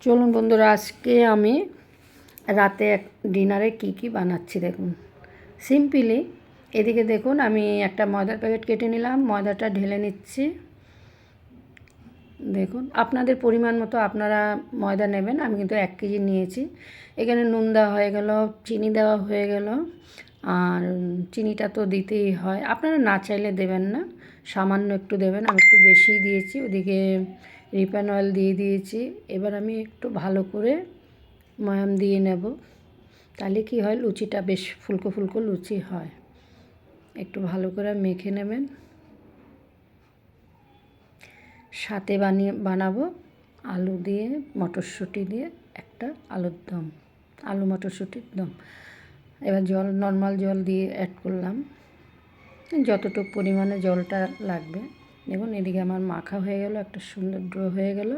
চলুন বন্ধুরা, আজকে আমি রাতে ডিনারে কি বানাচ্ছি দেখুন। সিম্পলি এদিকে দেখুন, আমি একটা ময়দার প্যাকেট কেটে নিলাম, ময়দাটা ঢেলে নিচ্ছি। দেখুন আপনাদের পরিমাণ মতো আপনারা ময়দা নেবেন। আমি কিন্তু 1 কেজি নিয়েছি। এখানে নুন দেওয়া হয়ে গেল, চিনি দেওয়া হয়ে গেল। আর চিনিটা তো দিতেই হয়, আপনারা না চাইলে দেবেন না, সামান্য একটু দেবেন। আমি একটু বেশিই দিয়েছি। ওদিকে রিফাইন অয়েল দিয়ে দিয়েছি। এবার আমি একটু ভালো করে ময়াম দিয়ে নেব, তাহলে কি হয়, লুচিটা বেশ ফুলকো ফুলকো লুচি হয়। একটু ভালো করে মেখে নেবেন। সাথে বানাবো আলু দিয়ে, মটরশুঁটি দিয়ে একটা আলুর দম, আলু মটরশুঁটির দম। এবার জল, নর্মাল জল দিয়ে অ্যাড করলাম, যতটুকু পরিমাণে জলটা লাগবে। দেখুন এদিকে আমার মাখা হয়ে গেল, একটা সুন্দর ড্রো হয়ে গেল।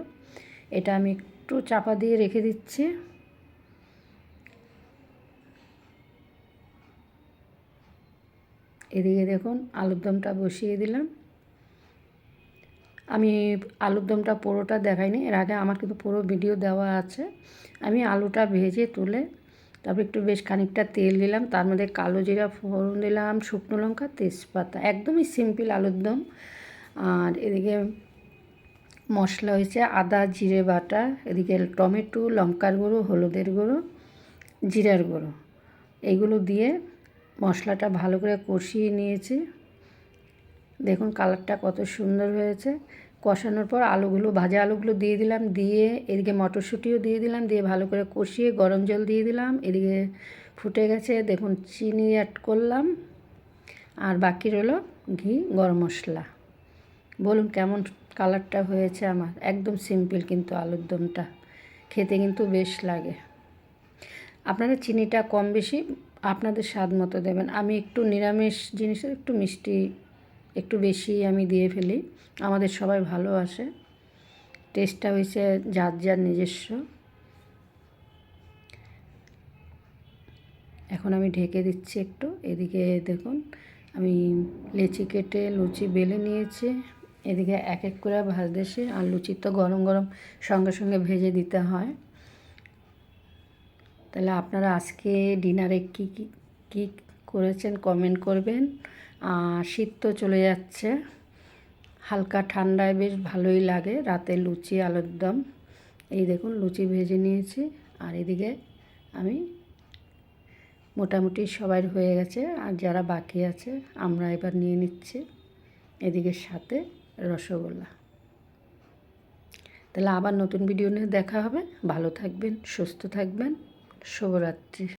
এটা আমি একটু চাপা দিয়ে রেখে দিচ্ছি। এদিকে দেখুন আলুর দমটা বসিয়ে দিলাম। আমি আলুর দমটা পুরোটা দেখাইনি, এর আগে আমার কিন্তু পুরো ভিডিও দেওয়া আছে। আমি আলুটা ভেজে তুলে তারপর একটু বেশ খানিকটা তেল দিলাম, তার মধ্যে কালো জিরা ফোড়ন দিলাম, শুকনো লঙ্কা, তেজপাতা, একদমই সিম্পল আলুর দম। আর এদিকে মশলা হয়েছে আদা জিরে বাটা, এদিকে টমেটো, লঙ্কার গুঁড়ো, হলুদের গুঁড়ো, জিরার গুঁড়ো, এইগুলো দিয়ে মশলাটা ভালো করে কষিয়ে নিয়েছি। দেখুন কালারটা কত সুন্দর হয়েছে। কষানোর পর আলুগুলো, ভাজা আলুগুলো দিয়ে দিলাম, দিয়ে এদিকে মটরশুঁটিও দিয়ে দিলাম, দিয়ে ভালো করে কষিয়ে গরম জল দিয়ে দিলাম। এদিকে ফুটে গেছে, দেখুন চিনি অ্যাড করলাম, আর বাকি রইল ঘি, গরম মশলা। বলুন কেমন কালারটা হয়েছে আমার। একদম সিম্পল কিন্তু আলুর দমটা খেতে কিন্তু বেশ লাগে। আপনারা চিনিটা কম বেশি আপনাদের স্বাদ মতো দেবেন। আমি একটু নিরামিষ জিনিসের একটু মিষ্টি একটু বেশি আমি দিয়ে ফেলি, আমাদের সবাই ভালোবাসে। টেস্টটা হয়েছে যার যার নিজস্ব। এখন আমি ঢেকে দিচ্ছি একটু। এদিকে দেখুন আমি লেচি কেটে লুচি বেলে নিয়েছি। এদিকে এক এক করে ভাজতেছি, আর লুচি তো গরম গরম সঙ্গে সঙ্গে ভেজে দিতে হয়। তাহলে আপনারা আজকে ডিনারে কি করেছেন কমেন্ট করবেন। আর শীত তো চলে যাচ্ছে, হালকা ঠান্ডায় বেশ ভালোই লাগে রাতে লুচি আলুর দম। এই দেখুন লুচি ভেজে নিয়েছি, আর এদিকে আমি মোটামুটি সবার হয়ে গেছে, আর যারা বাকি আছে আমরা এবার নিয়ে নিচ্ছি। এদিকে সাথে রসগোল্লা। তাহলে আবার নতুন ভিডিও নিয়ে দেখা হবে। ভালো থাকবেন, সুস্থ থাকবেন। শুভরাত্রি।